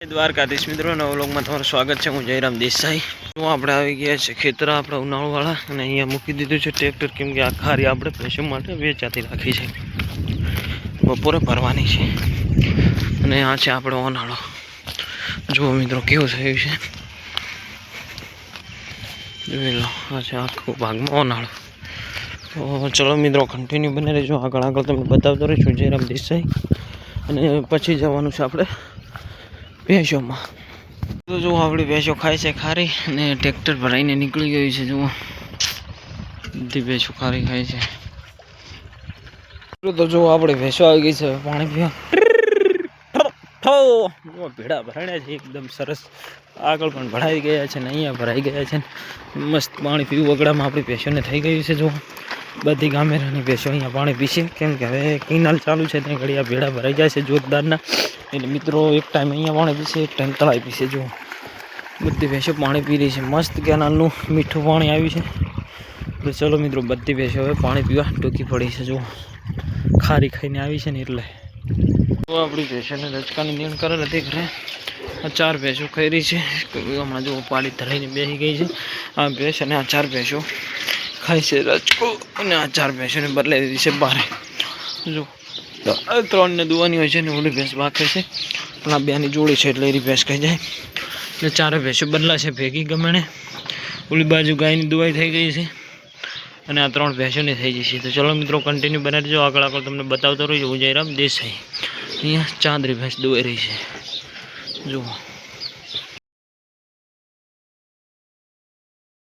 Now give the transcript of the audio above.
દ્વારકાધીશ મિત્રો નવા વ્લોગમાં તમારું સ્વાગત છે। હું જયરામ દેસાઈ હું આપણે આવી ગયા છે ખેતર આપણા ઉનાળાવાળા અને અહીંયા મૂકી દીધું છે ટ્રેક્ટર, કેમ કે આ ખારી આપણે પૈસા માટે વેચાતી રાખી છે, બપોરે ભરવાની છે। અને આ છે આપણો ઉનાળો, જુઓ મિત્રો કેવું થયું છે, જોઈ લો। આ છે આખો ભાગમાં ઉનાળો। તો ચલો મિત્રો કન્ટિન્યુ બને રહેજો, આગળ તમને બતાવતો રહીશું જયરામ દેસાઈ। અને પછી જવાનું છે આપણે ભેંસોમાં। તો જો આપણી ભેંસો ખાય છે ખારી અને ટ્રેક્ટર ભરાઈને નીકળી ગયું છે। જુઓ બધી ભેંસો ખારી ખાય છે। તો જો આપણે ભેંસો આવી ગઈ છે પાણી પીવા। ભેડા ભરાણ્યા છે એકદમ સરસ, આગળ પણ ભરાઈ ગયા છે ને અહીંયા ભરાઈ ગયા છે, મસ્ત પાણી પીવું વગડામાં આપણી ભેંસોને થઈ ગયું છે। જો બધી ગામેરાની ભેંસો અહીંયા પાણી પીશે, કેમ કે હવે કેનાલ ચાલુ છે ત્યાં ઘડી આ ભેડા ભરાઈ જાય છે જોરદારના। એટલે મિત્રો એક ટાઈમ અહીંયા પાણી પીશે, એક ટાઈમ તળાઈ પીશે। જુઓ બધી ભેંસો પાણી પી રહી છે, મસ્ત કેનાલનું મીઠું પાણી આવ્યું છે। તો ચલો મિત્રો બધી ભેંસો હવે પાણી પીવા ટૂંકી પડી છે। જુઓ ખારી ખાઈને આવી છે ને એટલે તો આપણી ભેંસોને રચકાની નીણ કરેલ હતી ઘરે, આ 4 ભેંસો ખાઈ રહી છે। હમણાં જુઓ પાડી ધરાઈને બેસી ગઈ છે આ ભેંસ, અને આ 4 ભેંસો ખાય છે રચકો, અને આ 4 ભેંસોને બદલાઈ દીધી છે બારે। જો 3 ને દુવાની હોય છે ને ઓલી ભેંસ બાકે છે, પણ આ 2ની જોડી છે એટલે એની ભેંસ ખાઈ જાય, એટલે 4 ભેંસો બદલા છે ભેગી ગમેણે। ઓલી બાજુ ગાયની દુવાઈ થઈ ગઈ છે અને આ 3 ભેંસોની થઈ જશે। તો ચલો મિત્રો કન્ટિન્યુ બનાવી દેજો, આગળ તમને બતાવતો રહીશ। હું જયરામ દેસાઈ, અહીંયા ચાંદરી ભેંસ દોઈ રહી છે, જુઓ।